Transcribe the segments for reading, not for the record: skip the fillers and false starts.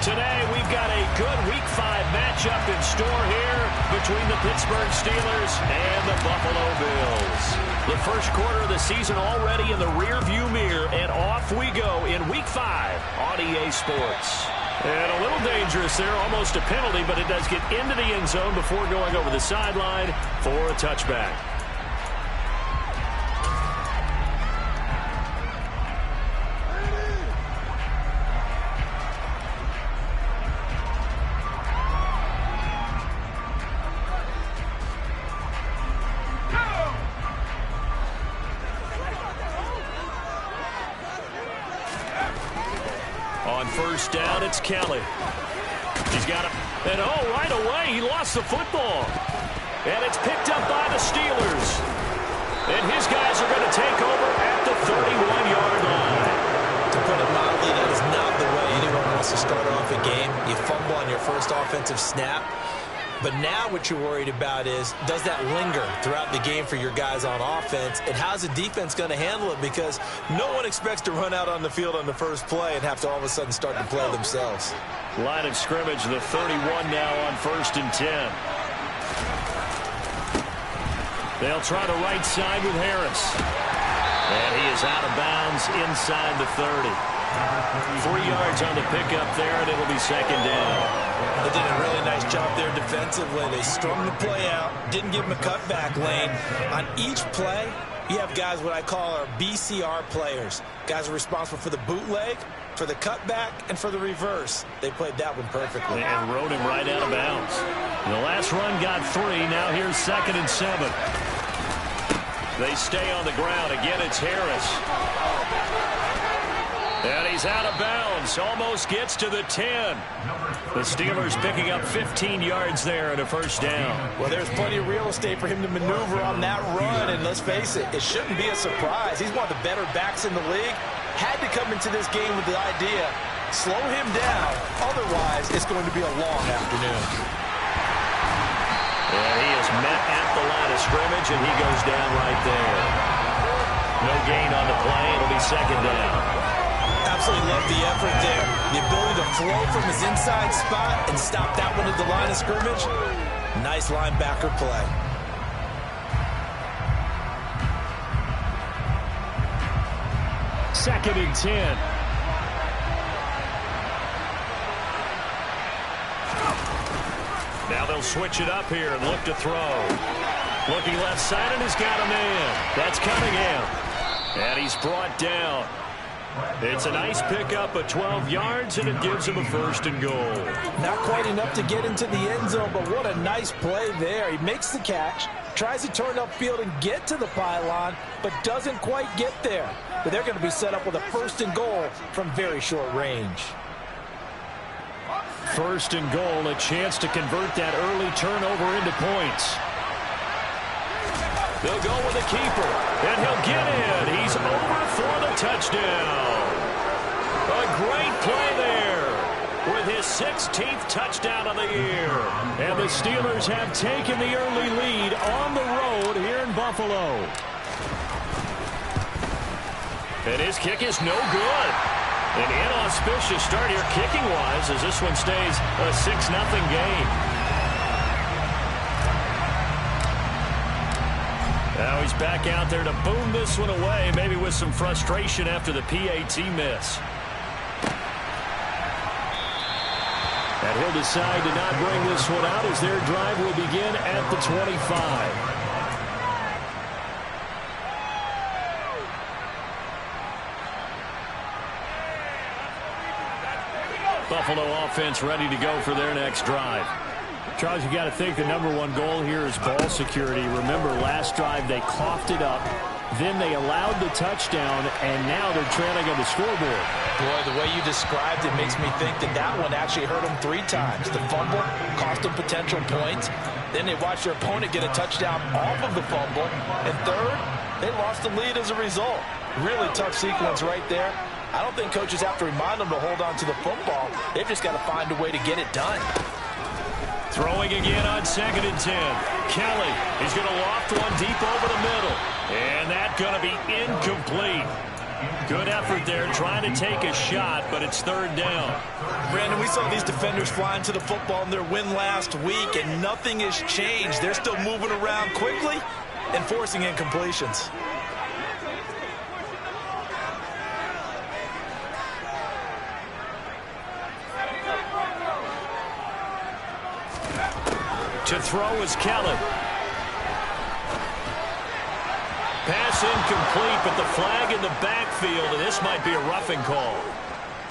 Today, we've got a good Week 5 matchup in store here between the Pittsburgh Steelers and the Buffalo Bills. The first quarter of the season already in the rearview mirror, and off we go in Week 5 on EA Sports. And a little dangerous there, almost a penalty, but it does get into the end zone before going over the sideline for a touchback. First down, it's Kelly. He's got it. And right away, he lost the football. And it's picked up by the Steelers. And his guys are going to take over at the 31-yard line. To put it mildly, that is not the way anyone wants to start off a game. You fumble on your first offensive snap. But now what you're worried about is, does that linger throughout the game for your guys on offense? And how's the defense going to handle it? Because no one expects to run out on the field on the first play and have to all of a sudden start to play themselves. Line of scrimmage, the 31 now on 1st and 10. They'll try the right side with Harris. And he is out of bounds inside the 30. 3 yards on the pickup there, and it'll be second down. They did a really nice job there defensively. They strung the play out, didn't give him a cutback lane. On each play, you have guys what I call our BCR players. Guys are responsible for the bootleg, for the cutback, and for the reverse. They played that one perfectly. And rode him right out of bounds. The last run got 3. Now here's 2nd and 7. They stay on the ground. Again, it's Harris. And he's out of bounds. Almost gets to the 10. The Steelers picking up 15 yards there and a first down. Well, there's plenty of real estate for him to maneuver on that run. And let's face it, it shouldn't be a surprise. He's one of the better backs in the league. Had to come into this game with the idea, slow him down. Otherwise, it's going to be a long afternoon. And he is met at the line of scrimmage, and he goes down right there. No gain on the play. It'll be second down. Absolutely love the effort there. The ability to flow from his inside spot and stop that one at the line of scrimmage. Nice linebacker play. Second and 10. Now they'll switch it up here and look to throw. Looking left side, and he's got a man. That's Cunningham. And he's brought down. It's a nice pickup of 12 yards, and it gives him a 1st and goal. Not quite enough to get into the end zone, but what a nice play there. He makes the catch, tries to turn upfield and get to the pylon, but doesn't quite get there. But they're going to be set up with a 1st and goal from very short range. 1st and goal, a chance to convert that early turnover into points. They'll go with the keeper, and he'll get in. He's over for the touchdown. A great play there with his 16th touchdown of the year. And the Steelers have taken the early lead on the road here in Buffalo. And his kick is no good. An inauspicious start here kicking-wise as this one stays a 6-0 game. Now he's back out there to boom this one away, maybe with some frustration after the PAT miss. And he'll decide to not bring this one out as their drive will begin at the 25. Buffalo offense ready to go for their next drive. Charles, you got to think the #1 goal here is ball security. Remember, last drive they coughed it up, then they allowed the touchdown, and now they're trailing on the scoreboard. Boy, the way you described it makes me think that that one actually hurt them 3 times. The fumble cost them potential points. Then they watched their opponent get a touchdown off of the fumble. And third, they lost the lead as a result. Really tough sequence right there. I don't think coaches have to remind them to hold on to the football. They've just got to find a way to get it done. Throwing again on 2nd and 10. Kelly, he's going to loft one deep over the middle. And that's going to be incomplete. Good effort there trying to take a shot, but it's 3rd down. Brandon, we We saw these defenders flying to the football in their win last week, and nothing has changed. They're still moving around quickly and forcing incompletions. To throw is Kelly. Pass incomplete, but the flag in the backfield, and this might be a roughing call.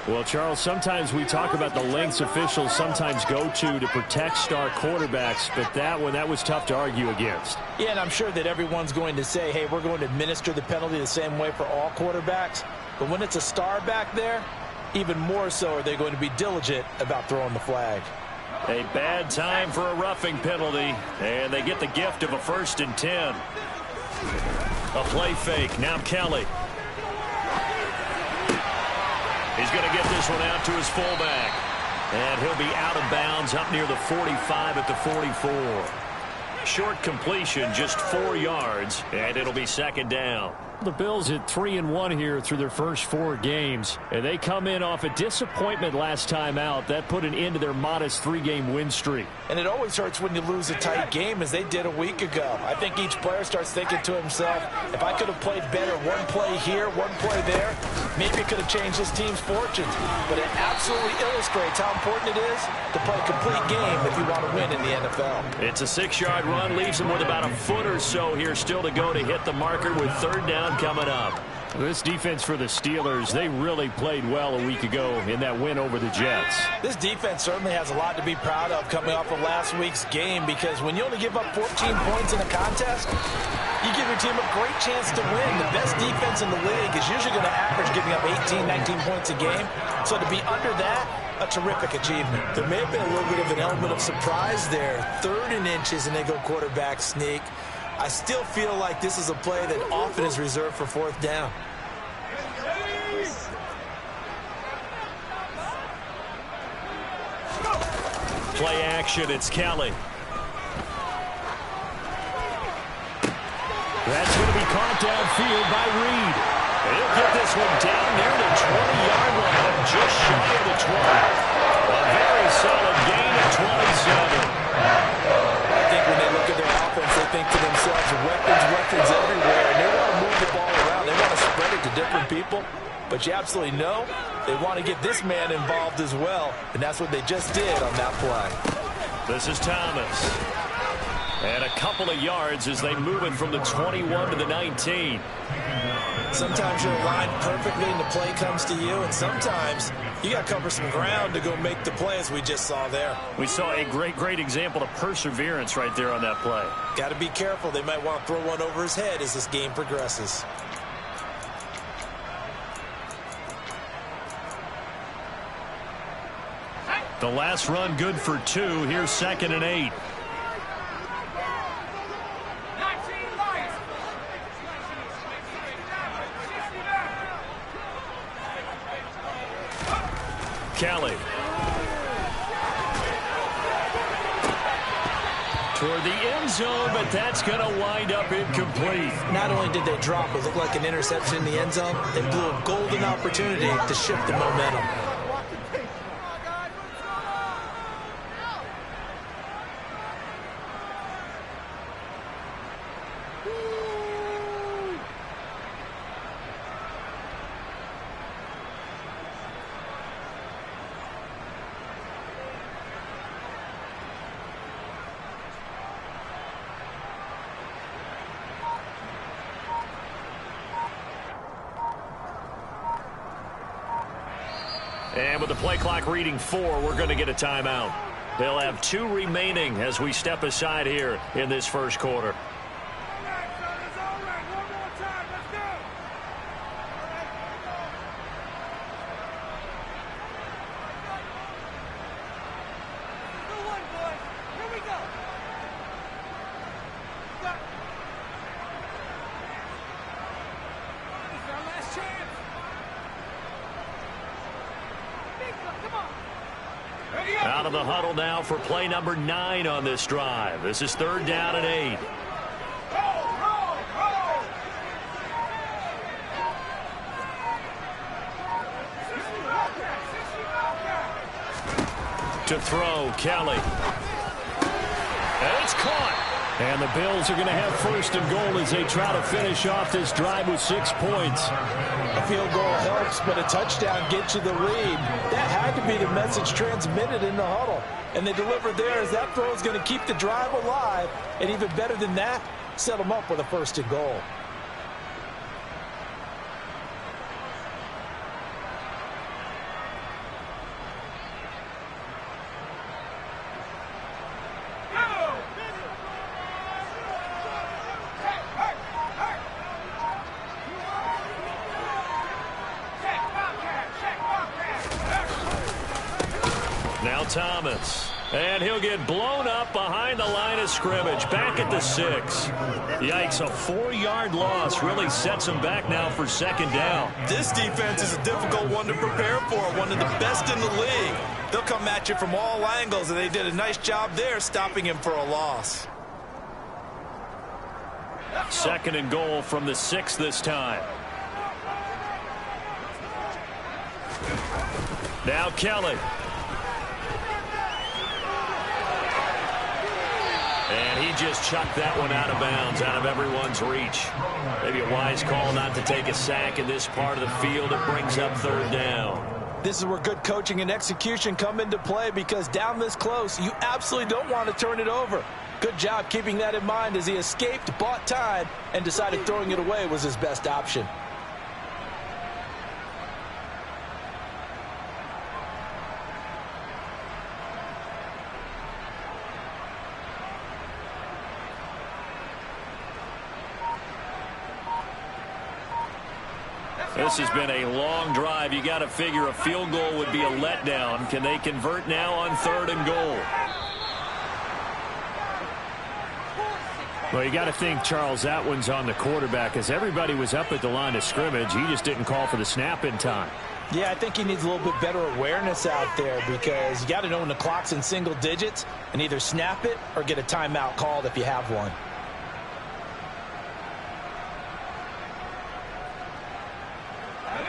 Well, Charles, sometimes we talk about the lengths officials sometimes go to protect star quarterbacks, but that was tough to argue against. Yeah, and I'm sure that everyone's going to say, hey, we're going to administer the penalty the same way for all quarterbacks. But when it's a star back there, even more so are they going to be diligent about throwing the flag. A bad time for a roughing penalty, and they get the gift of a 1st and 10. A play fake. Now Kelly. He's going to get this one out to his fullback. And he'll be out of bounds up near the 45 at the 44. Short completion, just 4 yards, and it'll be 2nd down. The Bills at 3-1 here through their first 4 games, and they come in off a disappointment last time out. That put an end to their modest 3-game win streak. And it always hurts when you lose a tight game, as they did a week ago. I think each player starts thinking to himself, if I could have played better one play here, one play there, maybe it could have changed this team's fortunes. But it absolutely illustrates how important it is to play a complete game if you want to win in the NFL. It's a 6-yard run, leaves them with about a foot or so here still to go to hit the marker with 3rd down coming up. This defense for the Steelers, they really played well a week ago in that win over the Jets. This defense certainly has a lot to be proud of coming off of last week's game, because when you only give up 14 points in a contest, you give your team a great chance to win. The best defense in the league is usually going to average giving up 18, 19 points a game. So to be under that, a terrific achievement. There may have been a little bit of an element of surprise there. 3rd and inches, and they go quarterback sneak. I still feel like this is a play that often is reserved for 4th down. Play action, it's Kelly. That's going to be caught downfield by Reed. He'll get this one down near the 20-yard line, just shy of the 20. A very solid gain of 27. I think when they look at their offense, they think to themselves, weapons everywhere, and they want to move the ball around. They want to spread it to different people. But you absolutely know they want to get this man involved as well, and that's what they just did on that play. This is Thomas. And a couple of yards as they move it from the 21 to the 19. Sometimes you're aligned perfectly and the play comes to you, and sometimes you got to cover some ground to go make the play, as we just saw there. We saw a great example of perseverance right there on that play. Got to be careful. They might want to throw one over his head as this game progresses. The last run good for 2. Here's 2nd and 8. Kelly. Toward the end zone, but that's going to wind up incomplete. Not only did they drop what looked like an interception in the end zone, they blew a golden opportunity to shift the momentum. And with the play clock reading 4, we're going to get a timeout. They'll have 2 remaining as we step aside here in this first quarter. Out of the huddle now for play number 9 on this drive. This is 3rd down and 8. To throw, Kelly. And it's caught. And the Bills are going to have first and goal as they try to finish off this drive with 6 points. A field goal helps, but a touchdown gets you the lead. That had to be the message transmitted in the huddle. And they delivered there as that throw is going to keep the drive alive. And even better than that, set them up with a first and goal. Now Thomas. And he'll get blown up behind the line of scrimmage. Back at the 6. Yikes, a 4-yard loss really sets him back now for second down. This defense is a difficult one to prepare for. One of the best in the league. They'll come at you from all angles, and they did a nice job there stopping him for a loss. Second and goal from the 6 this time. Now Kelly. And he just chucked that one out of bounds, out of everyone's reach. Maybe a wise call not to take a sack in this part of the field. It brings up third down. This is where good coaching and execution come into play, because down this close, you absolutely don't want to turn it over. Good job keeping that in mind as he escaped, bought time, and decided throwing it away was his best option. This has been a long drive. You got to figure a field goal would be a letdown. Can they convert now on third and goal? Well, you got to think, Charles, that one's on the quarterback, as everybody was up at the line of scrimmage. He just didn't call for the snap in time. Yeah, I think he needs a little bit better awareness out there, because you got to know when the clock's in single digits and either snap it or get a timeout called if you have one.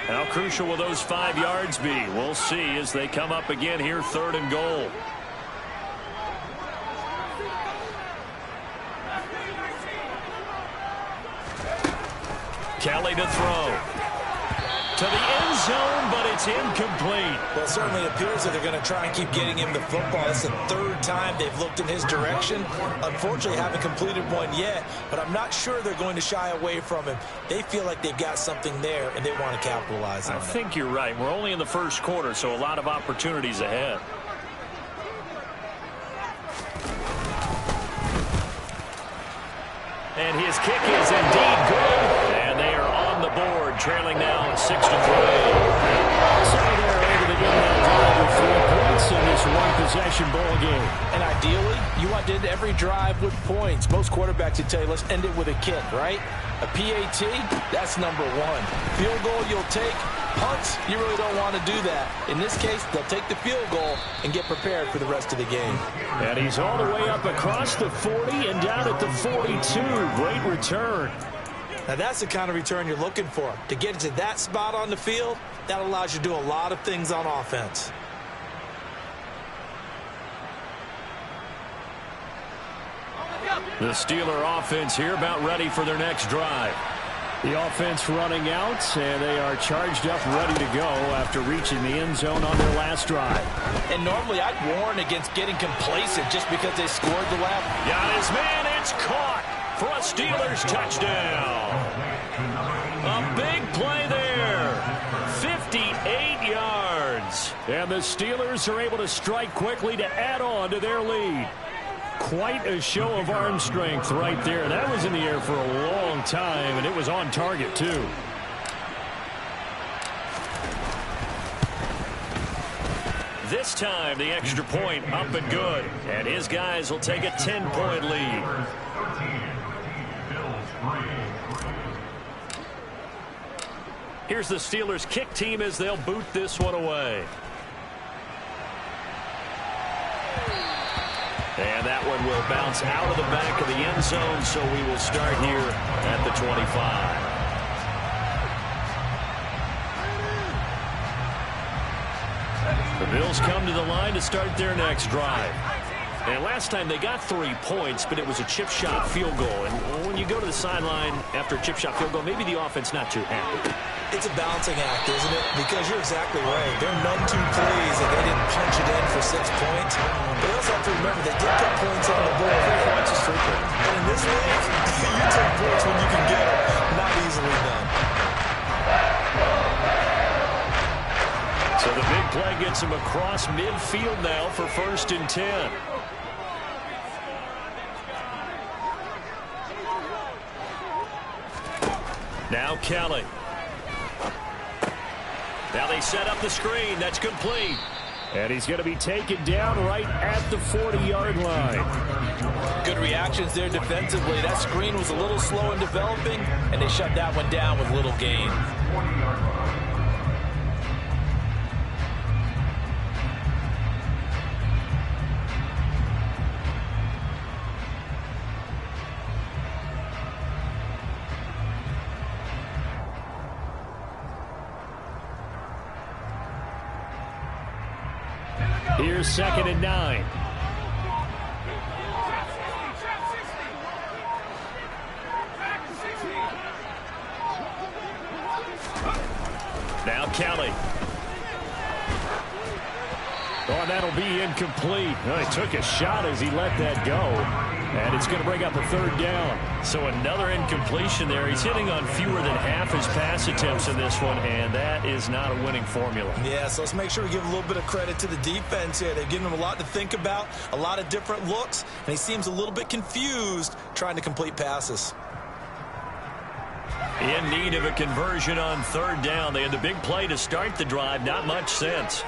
How crucial will those 5 yards be? We'll see as they come up again here, third and goal. Kelly to throw. To the end zone, but it's incomplete. Well, it certainly appears that they're going to try and keep getting him the football. It's the 3rd time they've looked in his direction. Unfortunately, haven't completed one yet, but I'm not sure they're going to shy away from him. They feel like they've got something there, and they want to capitalize on it. I think you're right. We're only in the first quarter, so a lot of opportunities ahead. And his kick is indeed good. And they are on the board, trailing now 6-3. So they're able to get that drive with 3 points in this one-possession ball game. And ideally, you want to end every drive with points. Most quarterbacks would tell you, let's end it with a kick, right? A PAT, that's number 1. Field goal you'll take. Punts, you really don't want to do that. In this case, they'll take the field goal and get prepared for the rest of the game. And he's all the way up across the 40 and down at the 42. Great return. Now, that's the kind of return you're looking for. To get into that spot on the field, that allows you to do a lot of things on offense. The Steeler offense here about ready for their next drive. The offense running out, and they are charged up, ready to go after reaching the end zone on their last drive. And normally I'd warn against getting complacent just because they scored the last. Got his man, it's caught for a Steelers touchdown. A big play there. 58 yards. And the Steelers are able to strike quickly to add on to their lead. Quite a show of arm strength right there. That was in the air for a long time, and it was on target, too. This time, the extra point up and good. And his guys will take a 10-point lead. Here's the Steelers kick team as they'll boot this one away. And that one will bounce out of the back of the end zone, so we will start here at the 25. The Bills come to the line to start their next drive. And last time they got 3 points, but it was a chip shot field goal. And when you go to the sideline after a chip shot field goal, maybe the offense not too happy. It's a balancing act, isn't it? Because you're exactly right. There are none too pleased that they didn't punch it in for 6 points. But you also have to remember they did put points on the board. 3 points is 3 points. And in this league, you take points when you can get them. Not easily done. So the big play gets him across midfield now for 1st and 10. Now Kelly. Now they set up the screen. That's complete. And he's going to be taken down right at the 40-yard line. Good reactions there defensively. That screen was a little slow in developing, and they shut that one down with little gain. Here's 2nd and 9. Now Kelly. Oh, that'll be incomplete. Well, he took a shot as he let that go. And it's going to bring up a 3rd down. So another incompletion there. He's hitting on fewer than half his pass attempts in this one, and that is not a winning formula. Yeah, so let's make sure we give a little bit of credit to the defense here. They've given him a lot to think about, a lot of different looks, and he seems a little bit confused trying to complete passes. In need of a conversion on 3rd down. They had the big play to start the drive. Not much sense.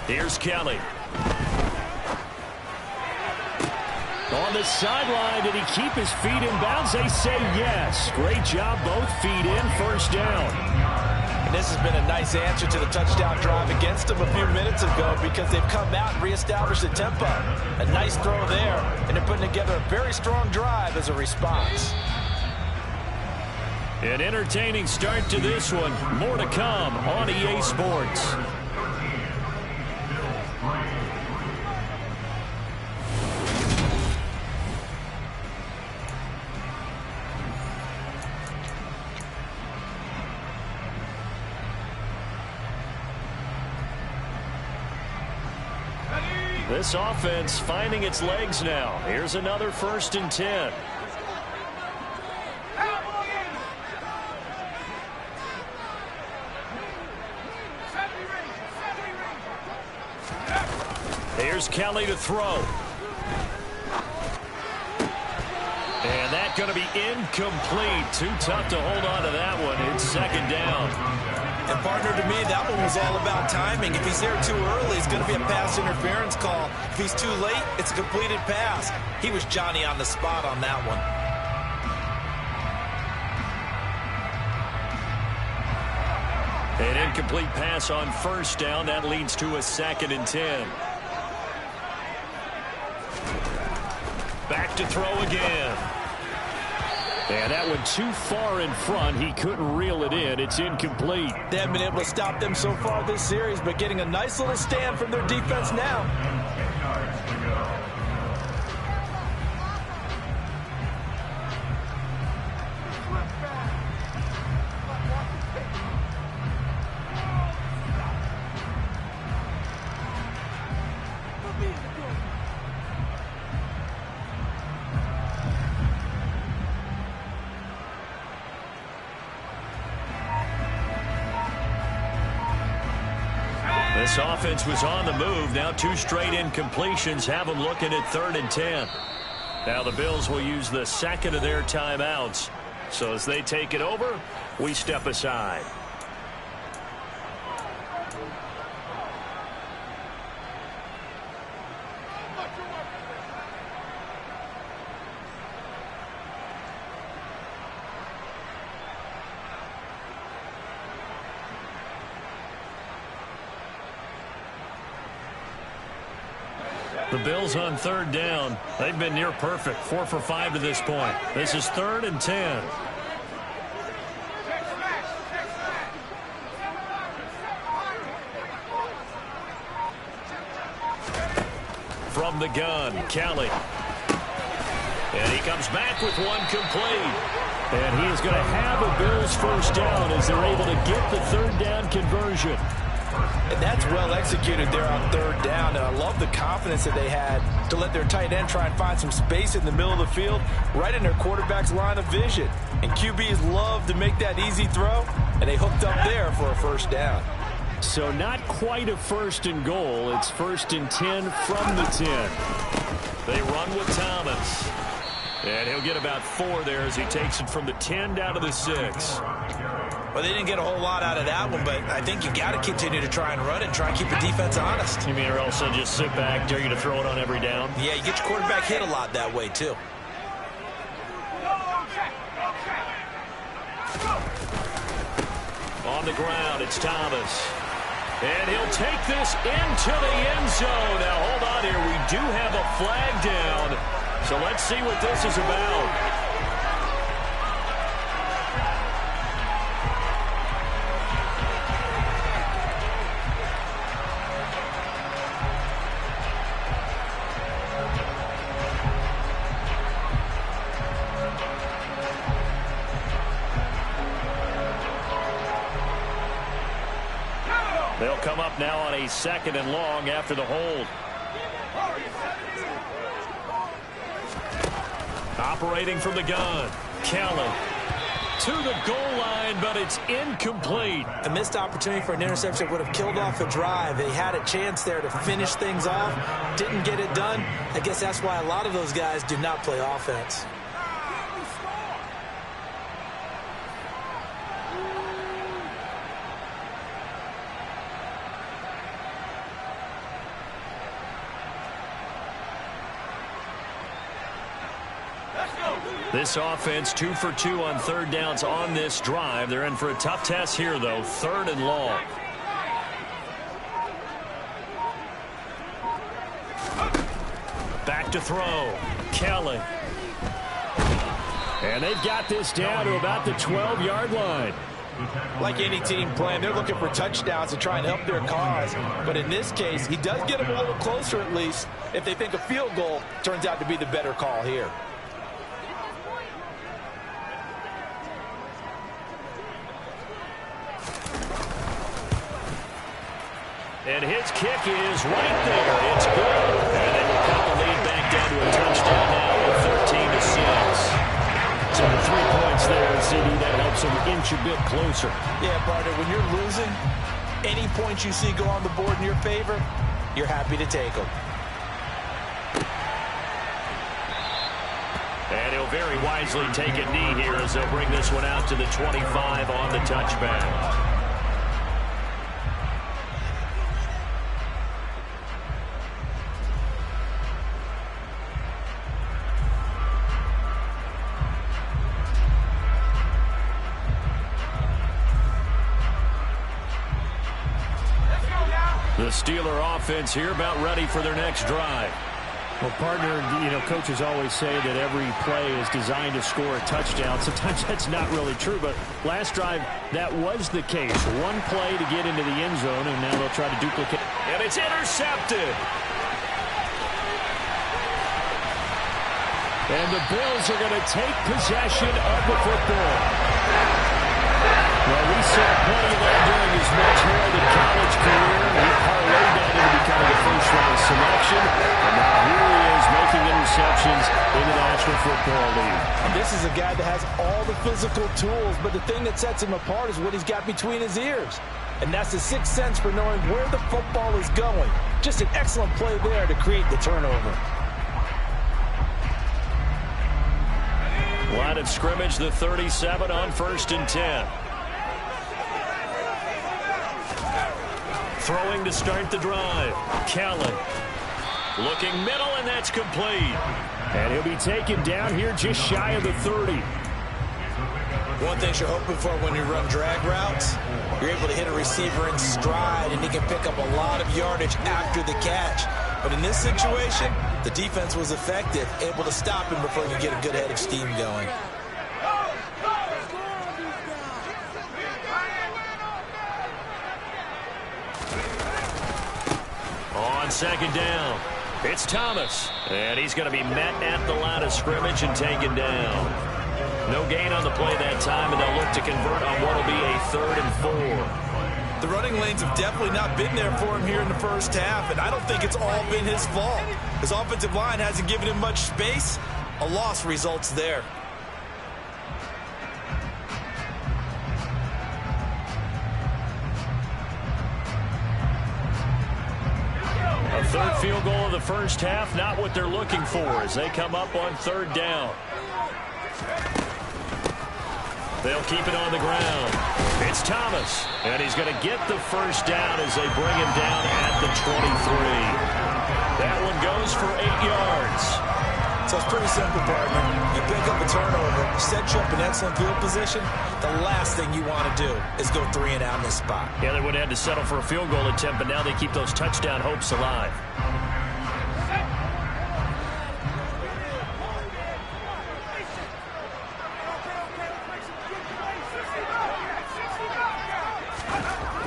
Here's Kelly. On the sideline, did he keep his feet in bounds? They say yes. Great job, both feet in, 1st down. And this has been a nice answer to the touchdown drive against them a few minutes ago because they've come out and reestablished the tempo. A nice throw there, and they're putting together a very strong drive as a response. An entertaining start to this one. More to come on EA Sports. This offense finding its legs now. Here's another 1st and 10. Here's Kelly to throw. And that's going to be incomplete. Too tough to hold on to that one. It's 2nd down. And partner, to me, that one was all about timing. If he's there too early, it's going to be a pass interference call. If he's too late, it's a completed pass. He was Johnny on the spot on that one. An incomplete pass on 1st down. That leads to a 2nd and 10. Back to throw again. And that one too far in front. He couldn't reel it in. It's incomplete. They haven't been able to stop them so far this series, but getting a nice little stand from their defense now. This offense was on the move. Now 2 straight incompletions have them looking at 3rd and 10. Now the Bills will use the 2nd of their timeouts. So as they take it over, we step aside. The Bills on third down. They've been near perfect, 4 for 5 to this point. This is 3rd and 10. From the gun, Kelly. And he comes back with one complete. And he is going to have a Bills first down as they're able to get the 3rd down conversion. And that's well executed there on 3rd down. And I love the confidence that they had to let their tight end try and find some space in the middle of the field, right in their quarterback's line of vision. And QBs love to make that easy throw, and they hooked up there for a first down. So not quite a 1st and goal. It's 1st and 10 from the 10. They run with Thomas. And he'll get about 4 there as he takes it from the 10 down to the 6. Well, they didn't get a whole lot out of that one, but I think you got to continue to try and run and try and keep the defense honest. You mean or else they'll just sit back, dare you to throw it on every down? Yeah, you get your quarterback hit a lot that way, too. On the ground, it's Thomas. And he'll take this into the end zone. Now, hold on here. We do have a flag down. So let's see what this is about. They'll come up now on a 2nd and long after the hold. Operating from the gun, Kelly to the goal line, but it's incomplete. A missed opportunity for an interception would have killed off the drive. They had a chance there to finish things off, didn't get it done. I guess that's why a lot of those guys do not play offense. This offense 2 for 2 on 3rd downs on this drive. They're in for a tough test here, though. 3rd and long. Back to throw. Kelly. And they've got this down to about the 12-yard line. Like any team playing, they're looking for touchdowns to try and help their cause. But in this case, he does get them a little closer at least if they think a field goal turns out to be the better call here. And his kick is right there. It's good. And they will cut the lead back down to a touchdown now with 13-6. So 3 points there, CD. That helps them inch a bit closer. Yeah, partner, when you're losing, any points you see go on the board in your favor, you're happy to take them. And he'll very wisely take a knee here as they'll bring this one out to the 25 on the touchback. The Steeler offense here about ready for their next drive. Well, partner, coaches always say that every play is designed to score a touchdown. Sometimes that's not really true, but last drive, that was the case. One play to get into the end zone, and now they'll try to duplicate. And it's intercepted. And the Bills are going to take possession of the football. Well, we saw plenty of that during his much heralded college career. He parlayed that into becoming a first-round selection. And now here he is making interceptions in the National Football League. And this is a guy that has all the physical tools, but the thing that sets him apart is what he's got between his ears. And that's the sixth sense for knowing where the football is going. Just an excellent play there to create the turnover. Line of scrimmage, the 37 on 1st and 10. Throwing to start the drive. Kelly looking middle, and that's complete. And he'll be taken down here just shy of the 30. One thing you're hoping for when you run drag routes, you're able to hit a receiver in stride, and he can pick up a lot of yardage after the catch. But in this situation, the defense was effective, able to stop him before he could get a good head of steam going. On second down, it's Thomas. And he's going to be met at the line of scrimmage and taken down. No gain on the play that time, and they'll look to convert on what will be a 3rd and 4. The running lanes have definitely not been there for him here in the first half, and I don't think it's all been his fault. His offensive line hasn't given him much space. A loss results there. A 3rd field goal of the first half, not what they're looking for as they come up on 3rd down. They'll keep it on the ground. It's Thomas, and he's going to get the first down as they bring him down at the 23. That one goes for 8 yards. So it's pretty simple, partner. You pick up a turnover, set you up in excellent field position. The last thing you want to do is go 3 and out in this spot. Yeah, they would have had to settle for a field goal attempt, but now they keep those touchdown hopes alive.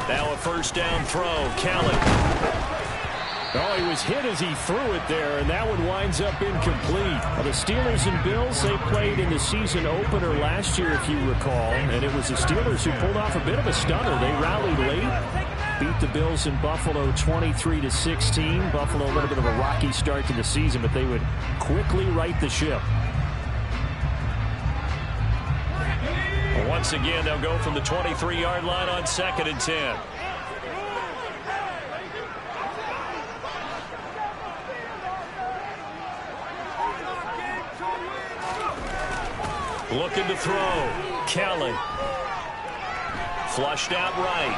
Now a first down throw, Kelly. Oh, he was hit as he threw it there, and that one winds up incomplete. The Steelers and Bills, they played in the season opener last year, if you recall, and it was the Steelers who pulled off a bit of a stunner. They rallied late, beat the Bills in Buffalo 23-16. Buffalo, a little bit of a rocky start to the season, but they would quickly right the ship. Once again, they'll go from the 23-yard line on 2nd and 10. Looking to throw. Kelly. Flushed out right.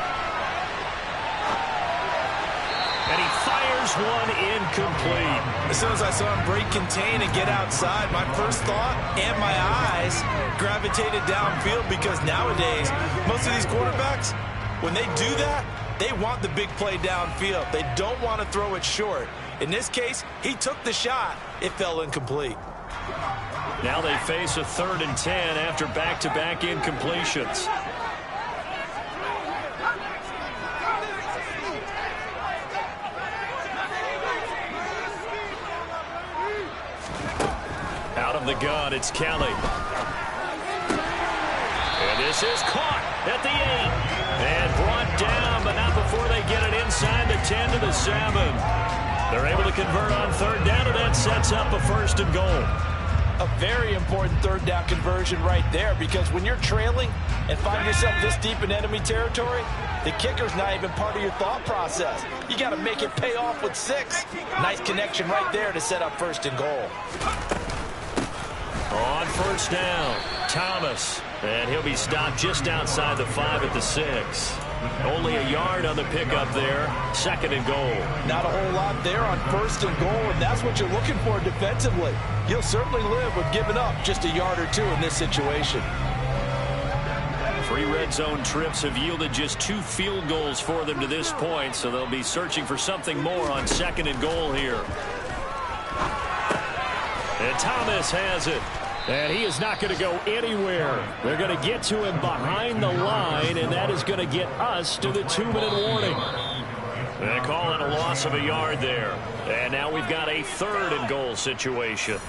And he fires one incomplete. As soon as I saw him break contain and get outside, my first thought and my eyes gravitated downfield, because nowadays, most of these quarterbacks, when they do that, they want the big play downfield. They don't want to throw it short. In this case, he took the shot. It fell incomplete. Now they face a 3rd and 10 after back-to-back incompletions. Out of the gun, it's Kelly. And this is caught at the 8. And brought down, but not before they get it inside the 10 to the 7. They're able to convert on 3rd down, and that sets up a 1st and goal. A very important 3rd down conversion right there, because when you're trailing and find yourself this deep in enemy territory, the kicker's not even part of your thought process. You got to make it pay off with 6. Nice connection right there to set up 1st and goal. On 1st down, Thomas. And he'll be stopped just outside the 5 at the 6. Only a yard on the pickup there. 2nd and goal. Not a whole lot there on 1st and goal, and that's what you're looking for defensively. You'll certainly live with giving up just a yard or 2 in this situation. 3 red zone trips have yielded just 2 field goals for them to this point, so they'll be searching for something more on 2nd and goal here. And Thomas has it. And he is not going to go anywhere. They're going to get to him behind the line, and that is going to get us to the 2-minute warning. They call it a loss of a yard there. And now we've got a 3rd and goal situation.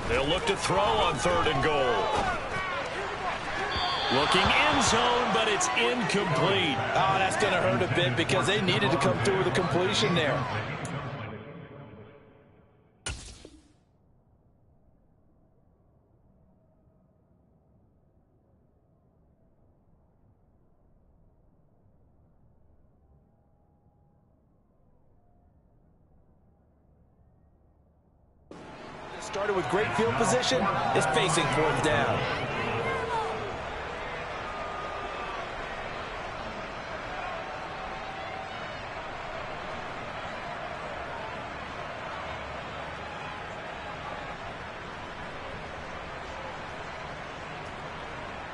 They'll look to throw on 3rd and goal. Looking end zone, but it's incomplete. Oh, that's going to hurt a bit because they needed to come through with a completion there. Started with great field position, is facing fourth down.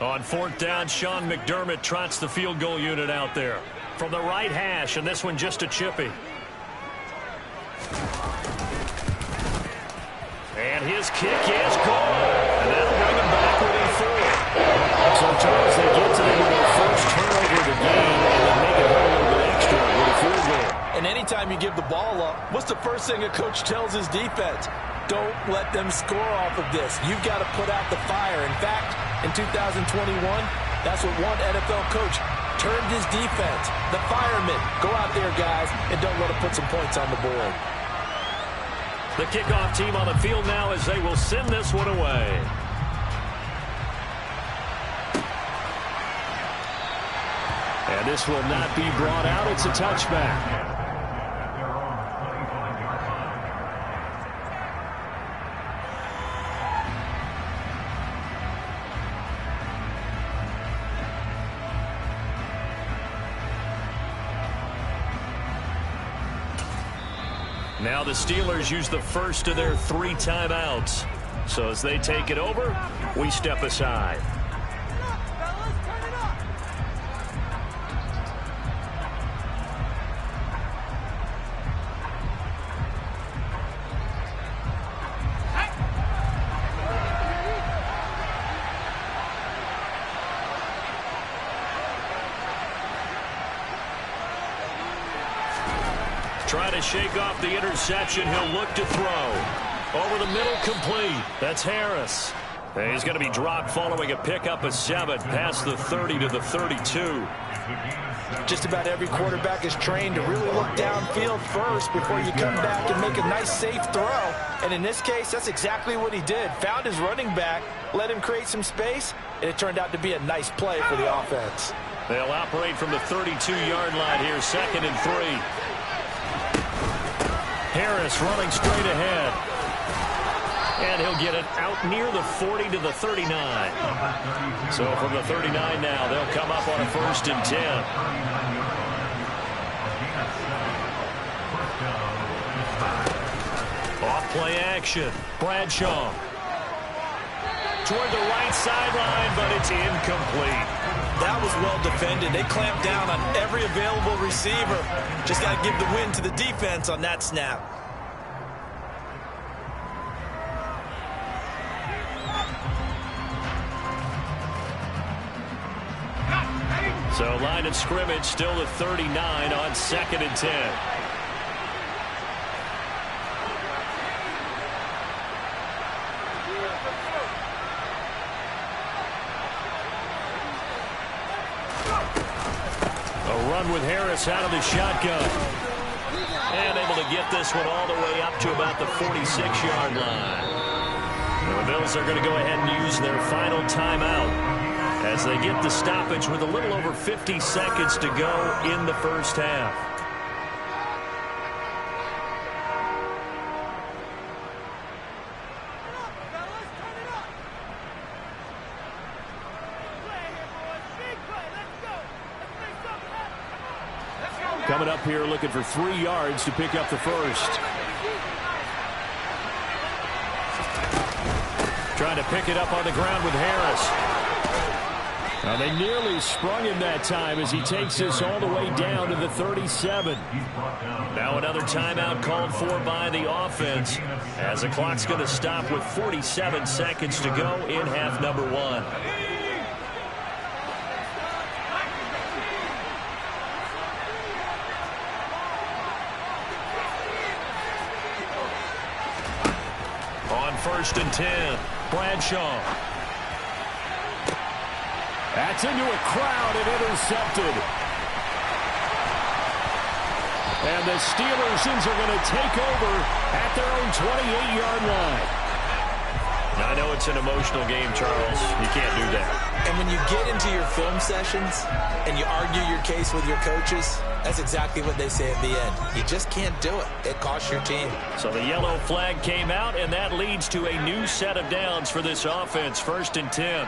On fourth down, Sean McDermott trots the field goal unit out there from the right hash, and this one just a chippy. And his kick is good. And that'll bring him back within 4. So, Charles, they get to their first turnover of the game, and they make it home a little bit extra with a field goal. And anytime you give the ball up, what's the first thing a coach tells his defense? Don't let them score off of this. You've got to put out the fire. In fact, in 2021, that's what one NFL coach termed his defense. The firemen. Go out there, guys, and don't let them put some points on the board. The kickoff team on the field now as they will send this one away. And this will not be brought out. It's a touchback. Now the Steelers use the first of their 3 timeouts. So as they take it over, we step aside. Trying to shake off the interception. He'll look to throw. Over the middle, complete. That's Harris. And he's going to be dropped following a pickup of 7 past the 30 to the 32. Just about every quarterback is trained to really look downfield first before you come back and make a nice, safe throw. And in this case, that's exactly what he did. Found his running back, let him create some space, and it turned out to be a nice play for the offense. They'll operate from the 32-yard line here, 2nd and 3. Harris running straight ahead. And he'll get it out near the 40 to the 39. So from the 39 now, they'll come up on a 1st and 10. Off play action. Bradshaw. Toward the right sideline, but it's incomplete. That was well defended. They clamped down on every available receiver. Just got to give the win to the defense on that snap. So line of scrimmage still the 39 on 2nd and 10. With Harris out of the shotgun. And able to get this one all the way up to about the 46-yard line. The Bills are going to go ahead and use their final timeout as they get the stoppage with a little over 50 seconds to go in the first half. Coming up here looking for 3 yards to pick up the first. Trying to pick it up on the ground with Harris. Now they nearly sprung him that time as he takes this all the way down to the 37. Now another timeout called for by the offense as the clock's going to stop with 47 seconds to go in half number 1. On 1st and 10, Bradshaw. That's into a crowd and intercepted. And the Steelers are going to take over at their own 28-yard line. I know it's an emotional game, Charles. You can't do that. And when you get into your film sessions and you argue your case with your coaches, that's exactly what they say at the end. You just can't do it. It costs your team. So the yellow flag came out, and that leads to a new set of downs for this offense. 1st and 10.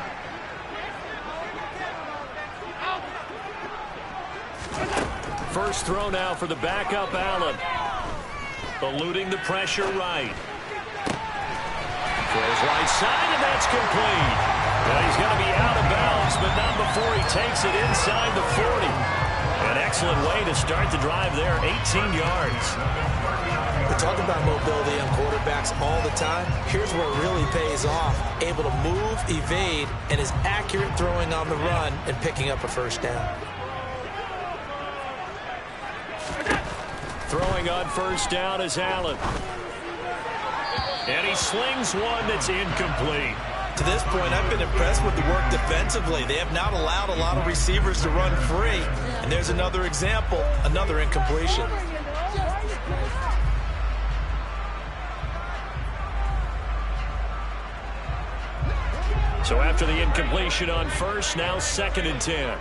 First throw now for the backup Allen. Eluding the pressure right. Throws right side, and that's complete. Well, he's going to be out of bounds, but not before he takes it inside the 40. An excellent way to start the drive there, 18 yards. We talk about mobility on quarterbacks all the time. Here's where it really pays off. Able to move, evade, and is accurate throwing on the run and picking up a first down. Throwing on first down is Allen. And he slings one that's incomplete. To this point, I've been impressed with the work defensively. They have not allowed a lot of receivers to run free. And there's another example, another incompletion. So after the incompletion on first, now 2nd and 10.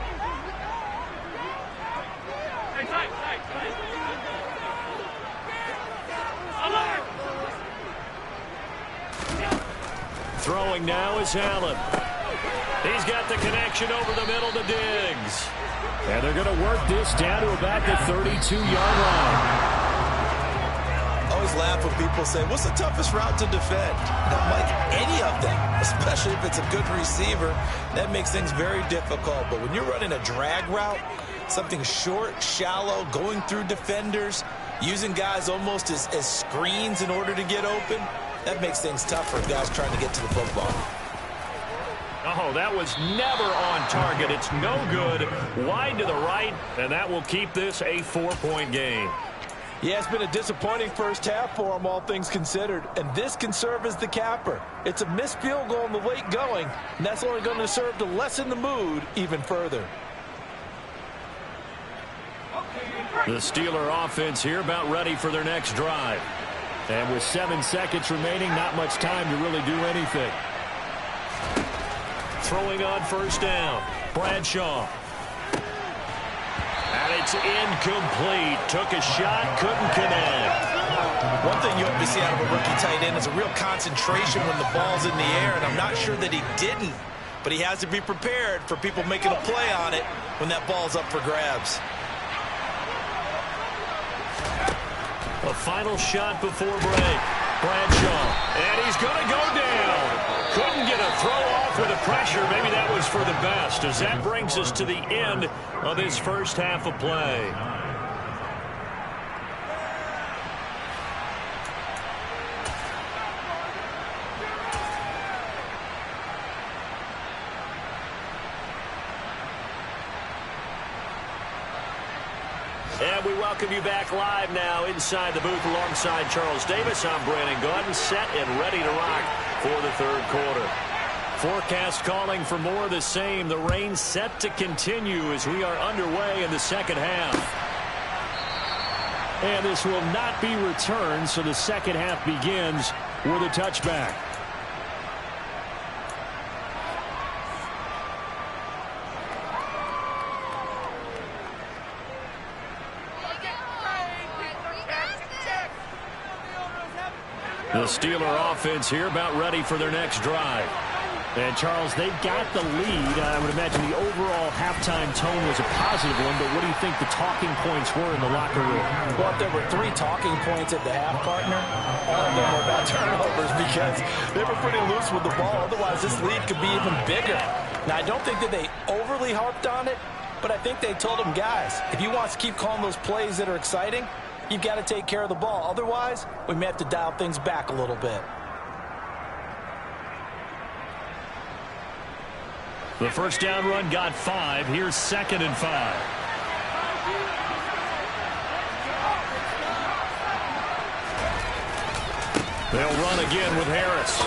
Throwing now is Allen. He's got the connection over the middle to Diggs. And they're going to work this down to about the 32-yard line. I always laugh when people say, what's the toughest route to defend? I'm like, any of them, especially if it's a good receiver. That makes things very difficult. But when you're running a drag route, something short, shallow, going through defenders, using guys almost as screens in order to get open, that makes things tough for guys trying to get to the football. Oh, that was never on target. It's no good. Wide to the right, and that will keep this a 4-point game. Yeah, it's been a disappointing first half for them, all things considered. And this can serve as the capper. It's a missed field goal in the late going, and that's only going to serve to lessen the mood even further. The Steeler offense here about ready for their next drive. And with 7 seconds remaining, not much time to really do anything. Throwing on first down, Bradshaw. And it's incomplete. Took a shot, couldn't connect. One thing you hope to see out of a rookie tight end is a real concentration when the ball's in the air, and I'm not sure that he didn't, but he has to be prepared for people making a play on it when that ball's up for grabs. A final shot before break. Bradshaw, and he's going to go down. Couldn't get a throw off with the pressure. Maybe that was for the best, as that brings us to the end of this first half of play. And we welcome you back live now inside the booth alongside Charles Davis. I'm Brandon Gordon, set and ready to rock for the third quarter. Forecast calling for more of the same. The rain set to continue as we are underway in the second half. And this will not be returned, so the second half begins with a touchback. The Steeler offense here about ready for their next drive. And, Charles, they've got the lead. I would imagine the overall halftime tone was a positive one, but what do you think the talking points were in the locker room? Well, if there were 3 talking points at the half, partner, all of them were about turnovers because they were pretty loose with the ball. Otherwise, this lead could be even bigger. Now, I don't think that they overly harped on it, but I think they told them, guys, if you want to keep calling those plays that are exciting, you've got to take care of the ball. Otherwise, we may have to dial things back a little bit. The first down run got 5. Here's 2nd and 5. They'll run again with Harris.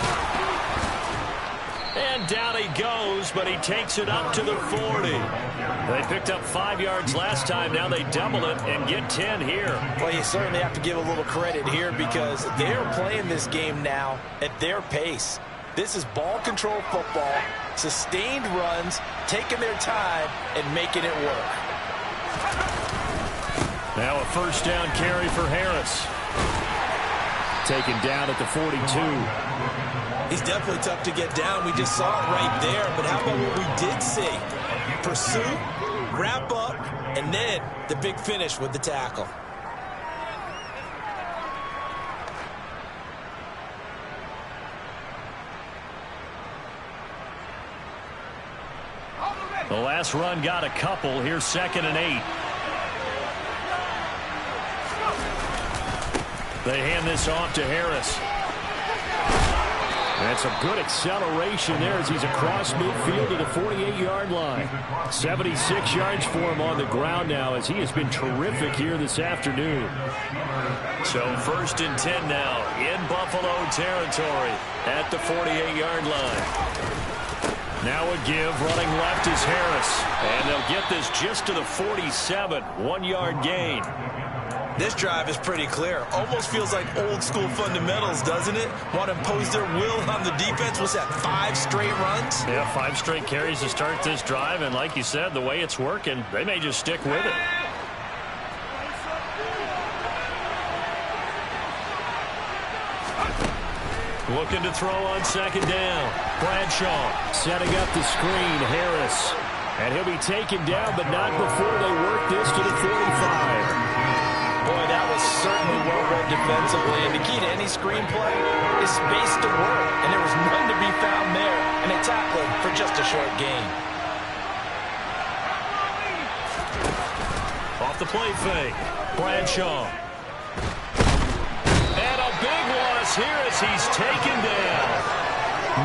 And down he goes, but he takes it up to the 40. They picked up 5 yards last time. Now they double it and get 10 here. Well, you certainly have to give a little credit here because they're playing this game now at their pace. This is ball control football, sustained runs, taking their time, and making it work. Now a first down carry for Harris. Taken down at the 42. He's definitely tough to get down. We just saw it right there. But how about what we did see? Pursuit, wrap up, and then the big finish with the tackle. The last run got a couple. Here's 2nd and 8. They hand this off to Harris. And some good acceleration there as he's across midfield to the 48-yard line. 76 yards for him on the ground now as he has been terrific here this afternoon. So 1st and 10 now in Buffalo territory at the 48-yard line. Now a give, running left is Harris. And they'll get this just to the 47, 1-yard gain. This drive is pretty clear. Almost feels like old school fundamentals, doesn't it? Want to impose their will on the defense. What's that, 5 straight runs? Yeah, 5 straight carries to start this drive. And like you said, the way it's working, they may just stick with it. Looking to throw on 2nd down. Bradshaw setting up the screen. Harris. And he'll be taken down, but not before they work this to the 45. Boy, that was certainly well read defensively. And the key to any screenplay is space to work. And there was none to be found there. And they tackled him for just a short gain. Off the play fake. Bradshaw. And a big loss here as he's taken down.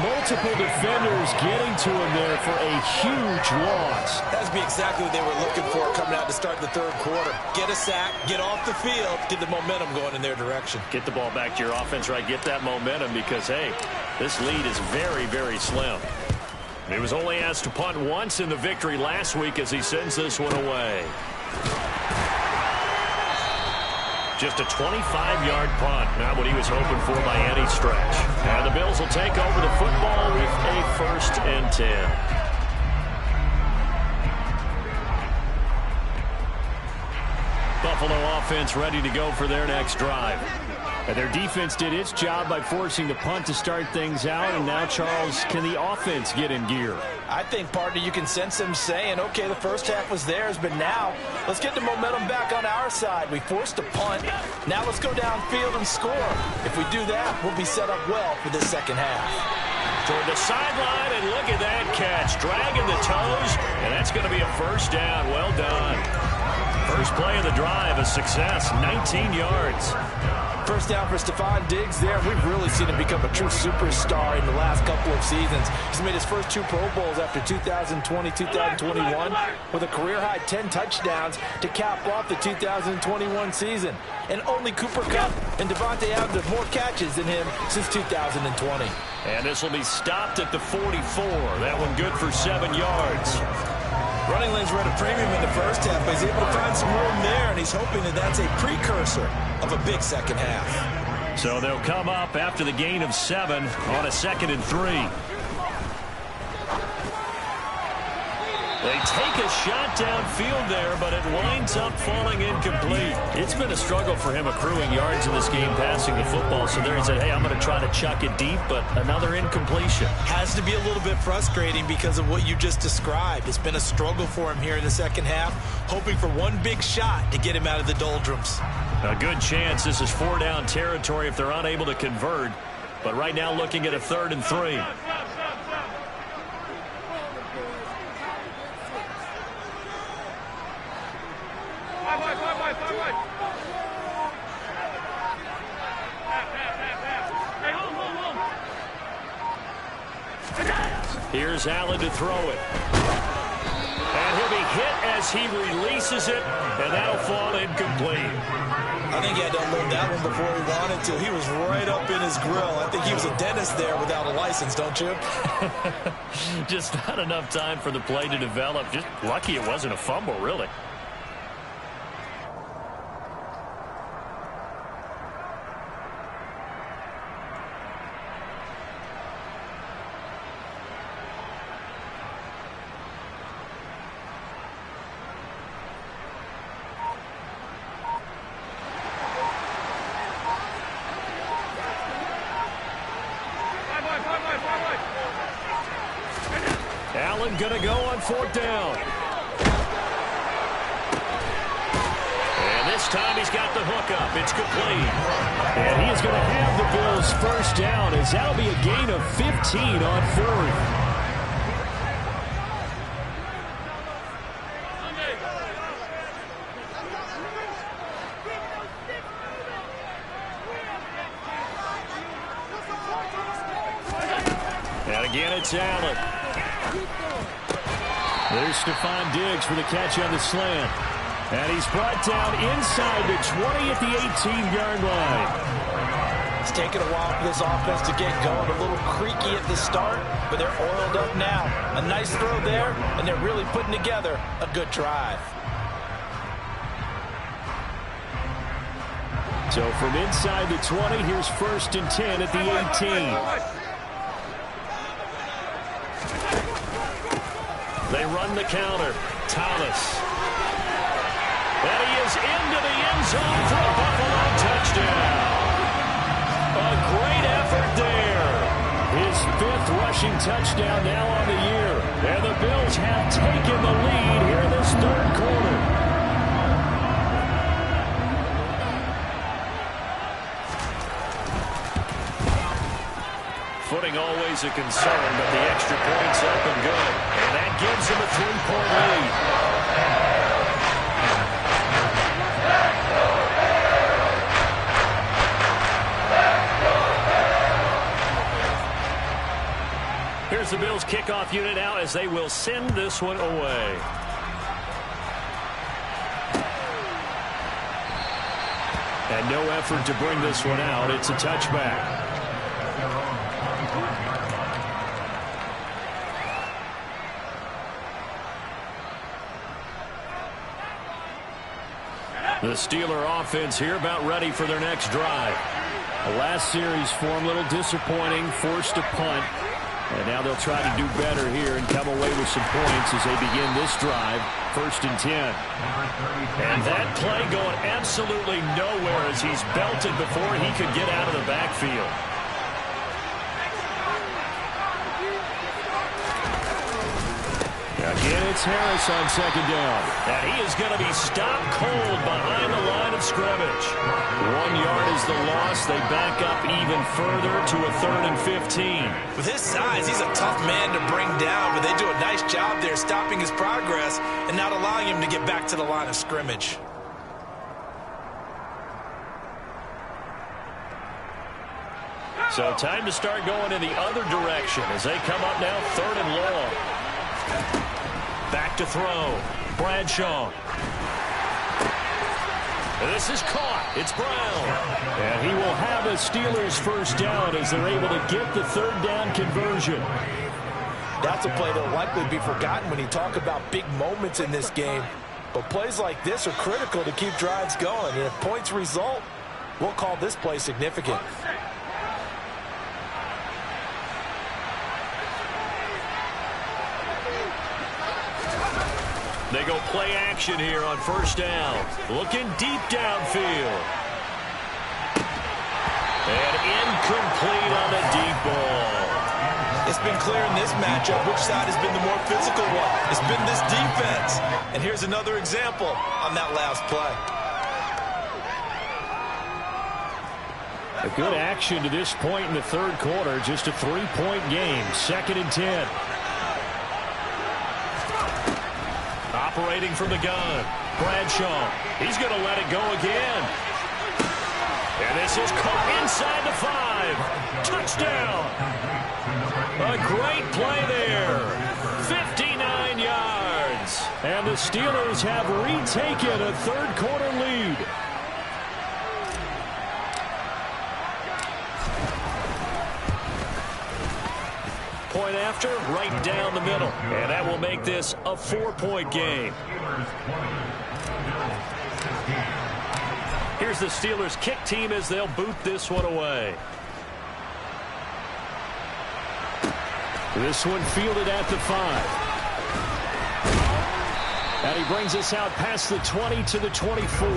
Multiple defenders getting to him there for a huge loss. That would be exactly what they were looking for coming out to start the 3rd quarter. Get a sack, get off the field, get the momentum going in their direction. Get the ball back to your offense, right? Get that momentum because, hey, this lead is very, very slim. He was only asked to punt once in the victory last week as he sends this one away. Just a 25-yard punt, not what he was hoping for by any stretch. And the Bills will take over the football with a 1st and 10. Buffalo offense ready to go for their next drive. And their defense did its job by forcing the punt to start things out. And now, Charles, can the offense get in gear? I think, partner, you can sense them saying, okay, the first half was theirs, but now let's get the momentum back on our side. We forced a punt. Now let's go downfield and score. If we do that, we'll be set up well for this second half. Toward the sideline, and look at that catch. Dragging the toes, and that's going to be a 1st down. Well done. First play of the drive, a success, 19 yards. First down for Stephon Diggs there. We've really seen him become a true superstar in the last couple of seasons. He's made his first 2 Pro Bowls after 2020-2021 with a career-high 10 touchdowns to cap off the 2021 season. And only Cooper Kupp and Devontae Adams have more catches than him since 2020. And this will be stopped at the 44. That one good for 7 yards. Running lanes were at a premium in the first half, but he's able to find some room there, and he's hoping that that's a precursor of a big second half. So they'll come up after the gain of 7 on a 2nd and 3. They take a shot downfield there, but it winds up falling incomplete. It's been a struggle for him accruing yards in this game passing the football. So there he said, hey, I'm going to try to chuck it deep, but another incompletion. Has to be a little bit frustrating because of what you just described. It's been a struggle for him here in the second half, hoping for one big shot to get him out of the doldrums. A good chance this is 4-down territory if they're unable to convert. But right now looking at a 3rd and 3. Here's Allen to throw it. And he'll be hit as he releases it, and that'll fall incomplete. I think he had to unload that one before he wanted to. He was right up in his grill. I think he was a dentist there without a license, don't you? Just not enough time for the play to develop. Just lucky it wasn't a fumble, really. Allen going to go on 4th down. And this time he's got the hook up. It's complete. And he is going to have the Bills' first down, as that'll be a gain of 15 on 4th. And again, it's Allen. There's Stephon Diggs for the catch on the slant. And he's brought down inside the 20 at the 18-yard line. It's taken a while for this offense to get going. A little creaky at the start, but they're oiled up now. A nice throw there, and they're really putting together a good drive. So from inside the 20, here's 1st and 10 at the 18. They run the counter. Thomas. And he is into the end zone for a Buffalo touchdown. A great effort there. His 5th rushing touchdown now on the year. And the Bills have taken the lead here in this 3rd quarter. Footing always a concern, but the extra point's up and good. And that gives him a 3-point lead. Here's the Bills kickoff unit out as they will send this one away. And no effort to bring this one out. It's a touchback. The Steeler offense here about ready for their next drive. The last series form a little disappointing, forced a punt. And now they'll try to do better here and come away with some points as they begin this drive, 1st and 10. And that play going absolutely nowhere as he's belted before he could get out of the backfield. Again, it's Harris on 2nd down. And he is going to be stopped cold behind the line of scrimmage. 1 yard is the loss. They back up even further to a 3rd and 15. With his size, he's a tough man to bring down, but they do a nice job there stopping his progress and not allowing him to get back to the line of scrimmage. So time to start going in the other direction as they come up now 3rd and long. Back to throw. Bradshaw. This is caught. It's Brown. And he will have a Steelers first down as they're able to get the 3rd down conversion. That's a play that'll likely be forgotten when you talk about big moments in this game. But plays like this are critical to keep drives going. And if points result, we'll call this play significant. They go play action here on 1st down. Looking deep downfield. And incomplete on the deep ball. It's been clear in this matchup which side has been the more physical one. It's been this defense. And here's another example on that last play. A good action to this point in the 3rd quarter. Just a 3-point game. 2nd and 10. Operating from the gun. Bradshaw. He's going to let it go again. And this is caught inside the 5. Touchdown. A great play there. 59 yards. And the Steelers have retaken a 3rd quarter lead. Point after, right down the middle. And that will make this a 4-point game. Here's the Steelers kick team as they'll boot this one away. This one fielded at the 5. And he brings us out past the 20 to the 24.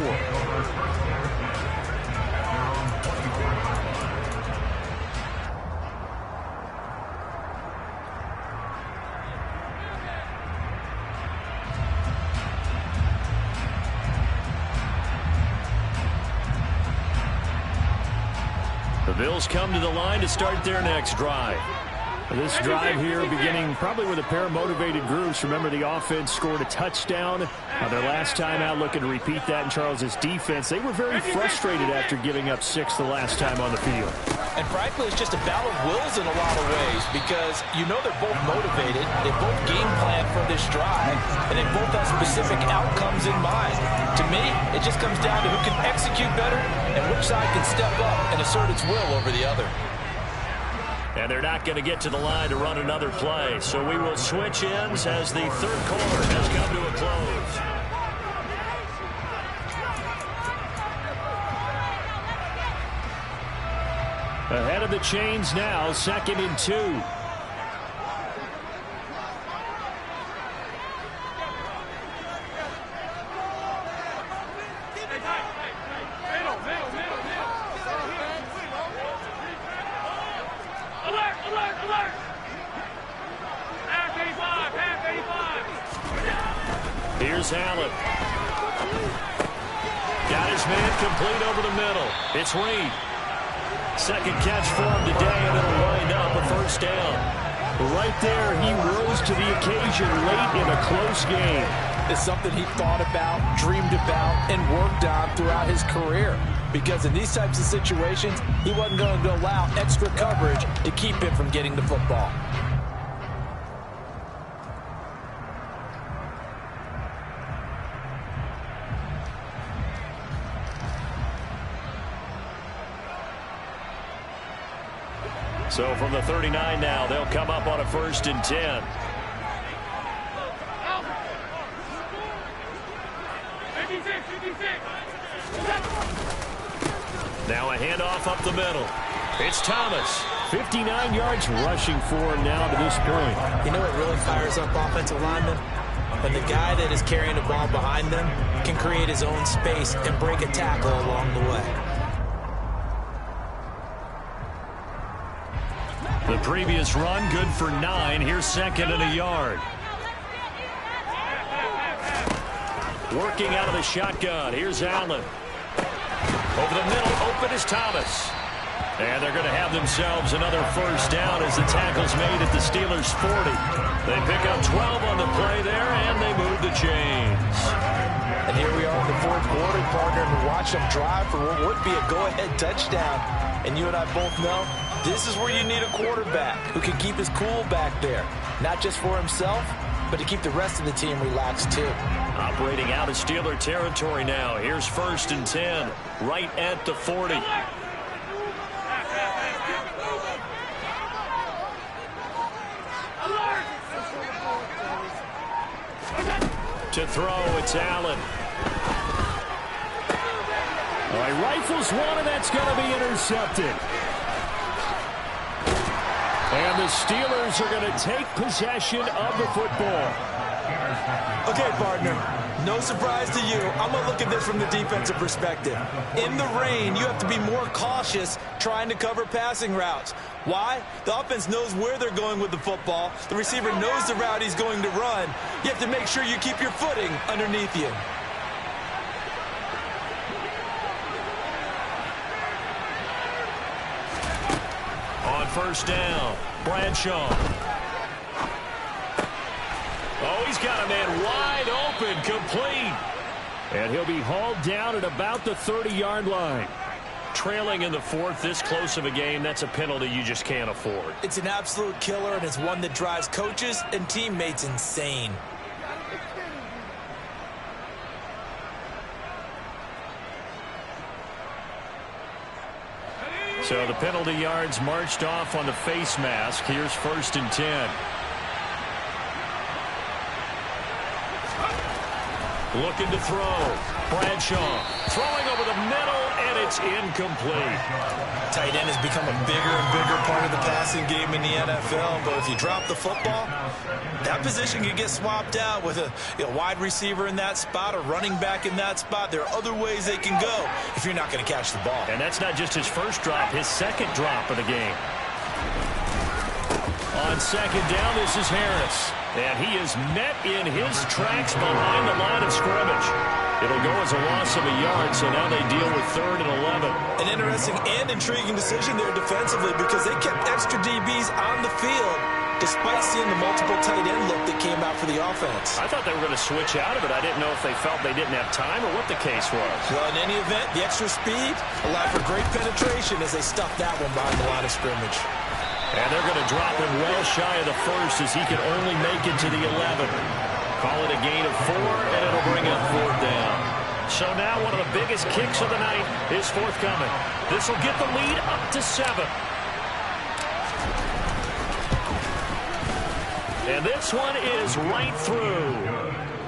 The Bills come to the line to start their next drive. This drive here beginning probably with a pair of motivated groups. Remember, the offense scored a touchdown their last time out, looking to repeat that in Charles's defense. They were very frustrated after giving up 6 the last time on the field. And frankly, it's just a battle of wills in a lot of ways because you know they're both motivated. They both game plan for this drive, and they both have specific outcomes in mind. To me, it just comes down to who can execute better and which side can step up and assert its will over the other. And they're not going to get to the line to run another play. So we will switch ends as the third quarter has come to a close. Ahead of the chains now, 2nd and 2. Here's Allen. Got his man complete over the middle. It's Reed. Second catch for him today, and it'll wind up a first down. Right there, he rose to the occasion late in a close game. It's something he thought about, dreamed about, and worked on throughout his career. Because in these types of situations, he wasn't going to allow extra coverage to keep him from getting the football. So from the 39 now, they'll come up on a 1st and 10. Now a handoff up the middle. It's Thomas. 59 yards rushing for him now to this point. You know what really fires up offensive linemen? When the guy that is carrying the ball behind them can create his own space and break a tackle along the way. The previous run, good for 9. Here's 2nd and a yard. Working out of the shotgun. Here's Allen. Over the middle, open is Thomas. And they're going to have themselves another first down as the tackle's made at the Steelers' 40. They pick up 12 on the play there, and they move the chains. And here we are in the 4th quarter, partner, and watch them drive for what would be a go-ahead touchdown. And you and I both know this is where you need a quarterback who can keep his cool back there. Not just for himself, but to keep the rest of the team relaxed too. Operating out of Steeler territory now. Here's 1st and 10, right at the 40. To throw, it's Allen. All right, rifles one, and that's going to be intercepted. And the Steelers are going to take possession of the football. Okay, partner, no surprise to you. I'm going to look at this from the defensive perspective. In the rain, you have to be more cautious trying to cover passing routes. Why? The offense knows where they're going with the football. The receiver knows the route he's going to run. You have to make sure you keep your footing underneath you. On 1st down, Bradshaw. Oh, he's got a man wide open, complete. And he'll be hauled down at about the 30-yard line. Trailing in the 4th, this close of a game, that's a penalty you just can't afford. It's an absolute killer, and it's one that drives coaches and teammates insane. So the penalty yards marched off on the face mask. Here's 1st and 10. Looking to throw. Bradshaw throwing over the middle, and it's incomplete. Tight end has become a bigger and bigger part of the passing game in the NFL, but if you drop the football, that position can get swapped out with a wide receiver in that spot, a running back in that spot. There are other ways they can go if you're not going to catch the ball. And that's not just his first drop, his second drop of the game. On 2nd down, this is Harris. And he is met in his tracks behind the line of scrimmage. It'll go as a loss of a yard, so now they deal with 3rd and 11. An interesting embarrassing and intriguing decision there defensively because they kept extra DBs on the field despite seeing the multiple tight end look that came out for the offense. I thought they were going to switch out of it. I didn't know if they felt they didn't have time or what the case was. Well, in any event, the extra speed allowed for great penetration as they stuffed that one behind the line of scrimmage. And they're going to drop him well shy of the first as he can only make it to the 11. Call it a gain of 4, and it'll bring up 4th down. So now one of the biggest kicks of the night is forthcoming. This will get the lead up to 7. And this one is right through.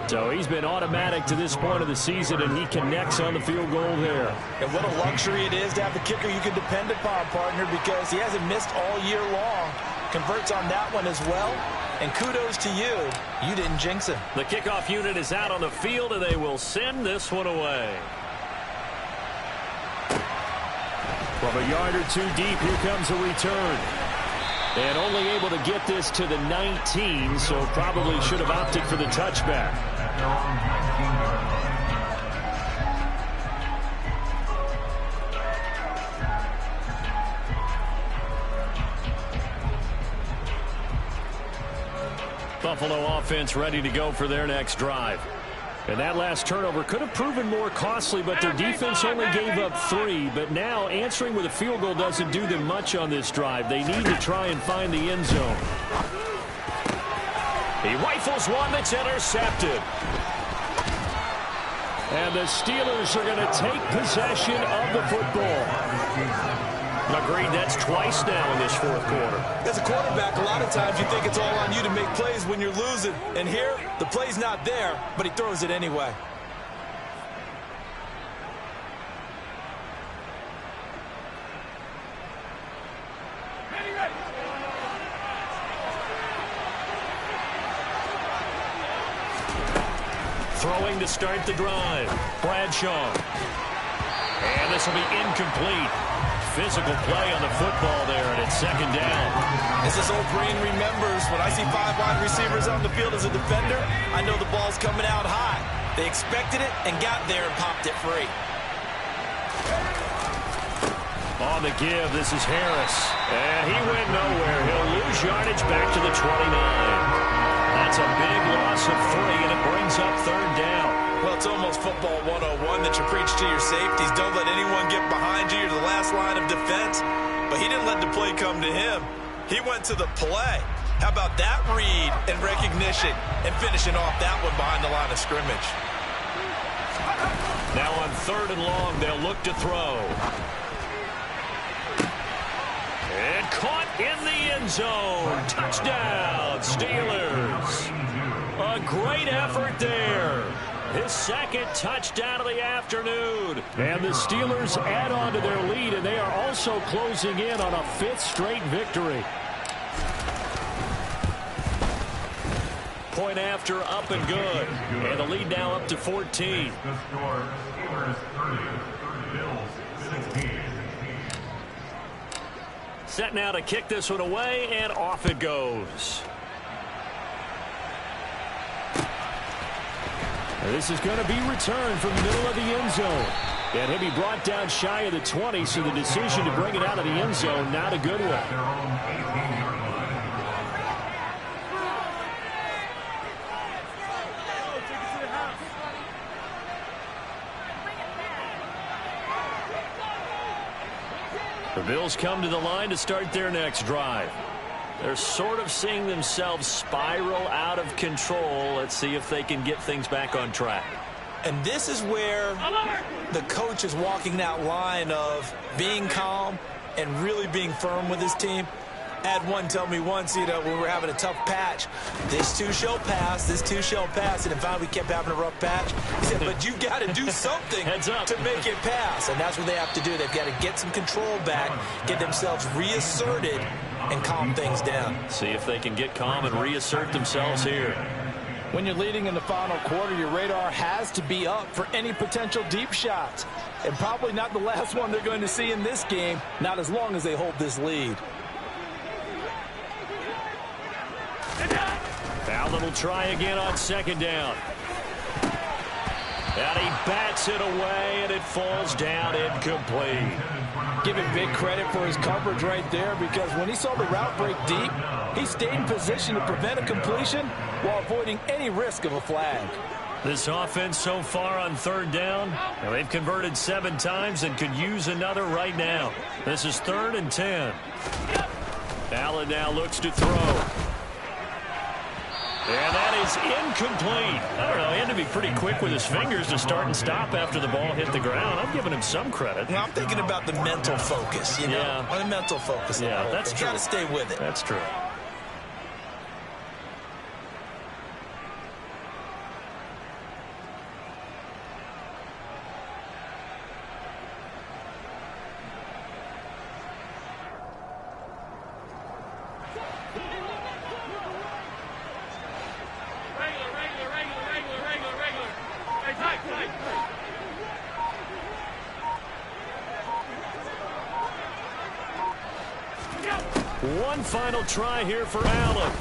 So he's been automatic to this point of the season, and he connects on the field goal there. And what a luxury it is to have the kicker you can depend upon, partner, because he hasn't missed all year long. Converts on that one as well. And kudos to you. You didn't jinx him. The kickoff unit is out on the field, and they will send this one away. From a yard or two deep, here comes a return. And only able to get this to the 19, so probably should have opted for the touchback. Buffalo offense ready to go for their next drive. And that last turnover could have proven more costly, but their defense only gave up 3. But now answering with a field goal doesn't do them much on this drive. They need to try and find the end zone. He rifles one that's intercepted. And the Steelers are going to take possession of the football. Agreed, that's twice now in this 4th quarter. As a quarterback, a lot of times you think it's all on you to make plays when you're losing. And here, the play's not there, but he throws it anyway. Throwing to start the drive. Bradshaw. And this will be incomplete. Physical play on the football there, and it's 2nd down. As this old brain remembers, when I see 5 wide receivers on the field as a defender, I know the ball's coming out high. They expected it and got there and popped it free. On the give, this is Harris. And he went nowhere. He'll lose yardage back to the 29. That's a big loss of 3, and it brings up 3rd down. Well, it's almost football 101 that you preach to your safeties. Don't let anyone get behind you. You're the last line of defense. But he didn't let the play come to him. He went to the play. How about that read and recognition and finishing off that one behind the line of scrimmage? Now on 3rd and long, they'll look to throw. And caught in the end zone. Touchdown, Steelers. A great effort there. His 2nd touchdown of the afternoon. And the Steelers add on to their lead, and they are also closing in on a 5th straight victory. Point after, up and good. And the lead now up to 14. Set now to kick this one away, and off it goes. This is going to be returned from the middle of the end zone. And he'll be brought down shy of the 20, so the decision to bring it out of the end zone, not a good one. The Bills come to the line to start their next drive. They're sort of seeing themselves spiral out of control. Let's see if they can get things back on track. And this is where the coach is walking that line of being calm and really being firm with his team. I had one tell me once, when we were having a tough patch, this too shall pass, this too shall pass. And in fact, we kept having a rough patch. He said, but you got to do something to make it pass. And that's what they have to do. They've got to get some control back, get themselves reasserted, and calm things down. See if they can get calm and reassert themselves here. When you're leading in the final quarter, your radar has to be up for any potential deep shots. And probably not the last one they're going to see in this game, not as long as they hold this lead. Allen will try again on 2nd down. And he bats it away, and it falls down incomplete. Give him big credit for his coverage right there, because when he saw the route break deep, he stayed in position to prevent a completion while avoiding any risk of a flag. This offense so far on third down, they've converted 7 times and could use another right now. This is 3rd and 10. Allen now looks to throw. And that is incomplete. I don't know, he had to be pretty quick with his fingers to start and stop after the ball hit the ground. I'm giving him some credit. Well, I'm thinking about the mental focus, you know. Yeah. The mental focus. Yeah, that's true. You got to stay with it. That's true. One final try here for Allen.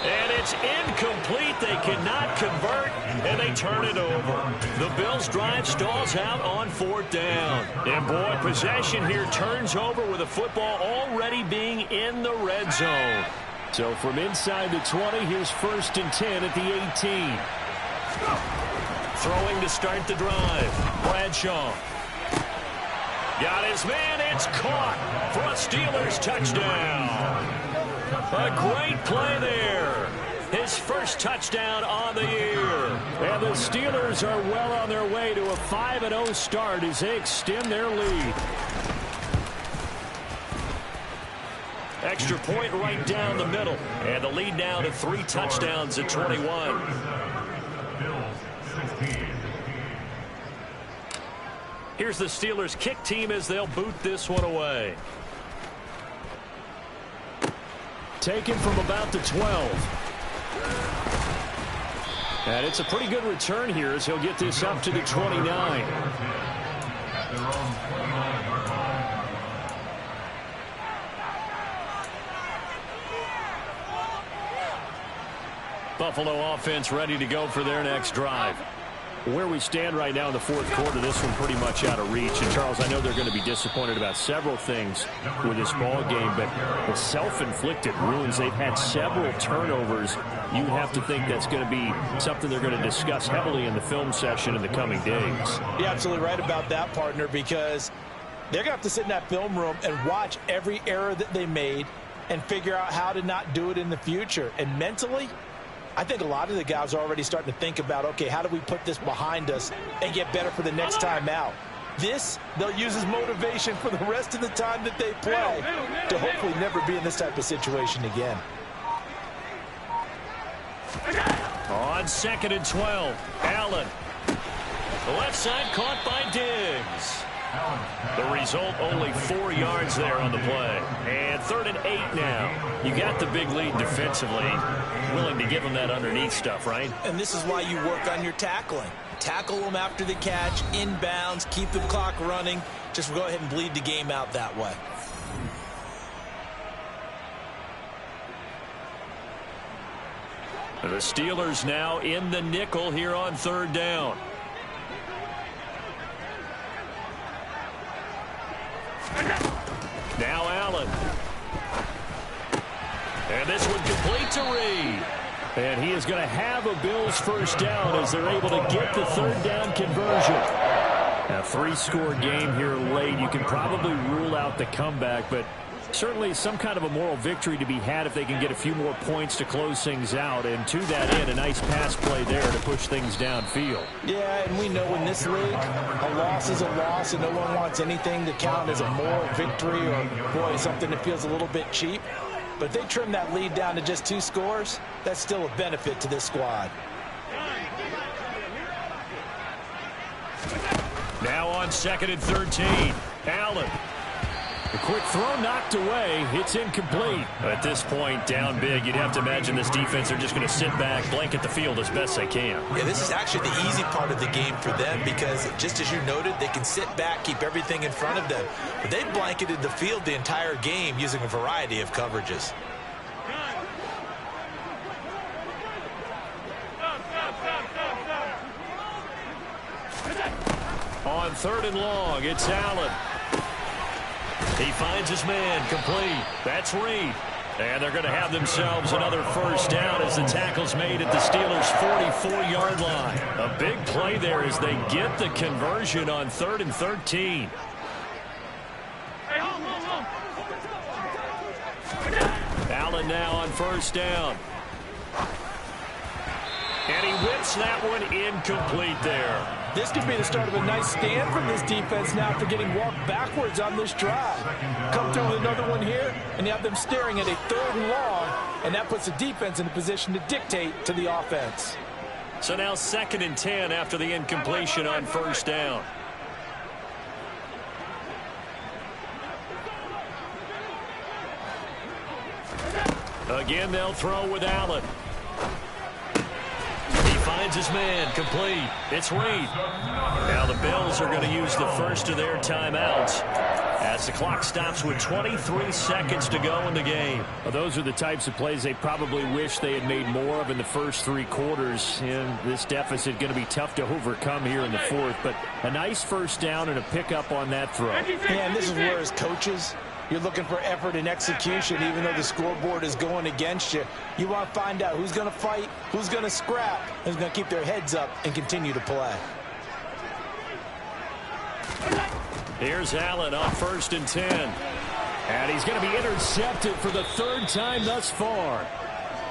And it's incomplete. They cannot convert, and they turn it over. The Bills' drive stalls out on 4th down. And, boy, possession here turns over with the football already being in the red zone. So from inside the 20, here's 1st and 10 at the 18. Throwing to start the drive. Bradshaw. Got his man. It's caught for a Steelers touchdown. A great play there. His first touchdown on the year. And the Steelers are well on their way to a 5-0 start as they extend their lead. Extra point right down the middle. And the lead now to 3 touchdowns at 21. Here's the Steelers kick team as they'll boot this one away. Taken from about the 12. And it's a pretty good return here as he'll get this up to the 29. Buffalo offense ready to go for their next drive. Where we stand right now in the 4th quarter, this one pretty much out of reach. And, Charles, I know they're going to be disappointed about several things with this ball game, but the self-inflicted wounds, they've had several turnovers. You have to think that's going to be something they're going to discuss heavily in the film session in the coming days. You're absolutely right about that, partner, because they're going to have to sit in that film room and watch every error that they made and figure out how to not do it in the future. And mentally, I think a lot of the guys are already starting to think about, okay, how do we put this behind us and get better for the next time out? This, they'll use as motivation for the rest of the time that they play to hopefully never be in this type of situation again. On 2nd and 12, Allen. The left side caught by Diggs. The result, only 4 yards there on the play. And 3rd and 8 now. You got the big lead defensively. Willing to give them that underneath stuff, right? And this is why you work on your tackling. Tackle them after the catch, inbounds, keep the clock running. Just go ahead and bleed the game out that way. The Steelers now in the nickel here on 3rd down. Now Allen. And this one complete to Reed. And he is going to have a Bills first down as they're able to get the 3rd down conversion. A 3-score game here late. You can probably rule out the comeback, but certainly some kind of a moral victory to be had if they can get a few more points to close things out. And to that end, a nice pass play there to push things downfield. Yeah, and we know in this league, a loss is a loss, and no one wants anything to count as a moral victory or, boy, something that feels a little bit cheap. But if they trim that lead down to just 2 scores, that's still a benefit to this squad. Now on 2nd and 13, Allen. A quick throw knocked away. It's incomplete. At this point, down big, you'd have to imagine this defense are just going to sit back, blanket the field as best they can. Yeah, this is actually the easy part of the game for them because, just as you noted, they can sit back, keep everything in front of them. But they've blanketed the field the entire game using a variety of coverages. On on 3rd and long. It's Allen. He finds his man, complete. That's Reed. And they're going to have themselves another first down as the tackle's made at the Steelers' 44-yard line. A big play there as they get the conversion on 3rd and 13. Allen now on first down. And he whips that one incomplete there. This could be the start of a nice stand from this defense now after getting walked backwards on this drive. Come through with another one here, and you have them staring at a 3rd and long, and that puts the defense in a position to dictate to the offense. So now 2nd and 10 after the incompletion on first down. Again, they'll throw with Allen. Finds his man, complete. It's Reed. Now the Bills are going to use the first of their timeouts as the clock stops with 23 seconds to go in the game. Well, those are the types of plays they probably wish they had made more of in the first 3 quarters. And this deficit going to be tough to overcome here in the 4th. But a nice first down and a pickup on that throw. Yeah, and this is where as coaches, you're looking for effort and execution, even though the scoreboard is going against you. You want to find out who's going to fight, who's going to scrap, who's going to keep their heads up and continue to play. Here's Allen on 1st and 10. And he's going to be intercepted for the 3rd time thus far.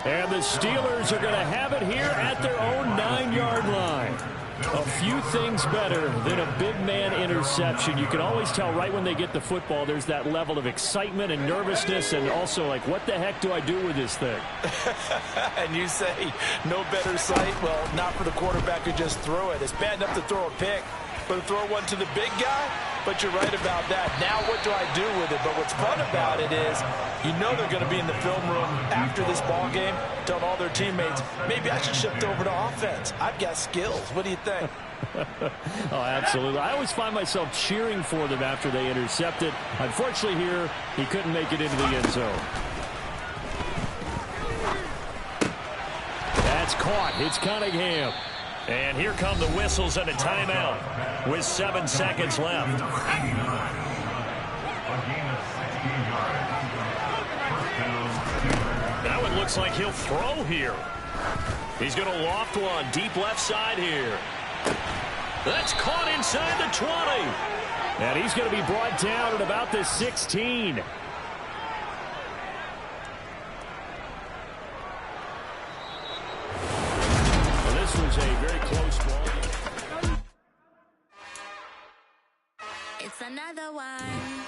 And the Steelers are going to have it here at their own 9-yard line. A few things better than a big man interception. You can always tell right when they get the football, there's that level of excitement and nervousness, and also like, what the heck do I do with this thing? And you say, no better sight? Well, not for the quarterback who just threw it. It's bad enough to throw a pick, but to throw one to the big guy? But you're right about that. Now what do I do with it? But what's fun about it is you know they're going to be in the film room after this ball game telling all their teammates, maybe I should shift over to offense. I've got skills. What do you think? Oh, absolutely. I always find myself cheering for them after they intercept it. Unfortunately here, he couldn't make it into the end zone. That's caught. It's Cunningham. And here come the whistles and a timeout with 7 seconds left. Now it looks like he'll throw here. He's going to loft one deep left side here. That's caught inside the 20. And he's going to be brought down at about the 16. This was a very close ball. It's another one.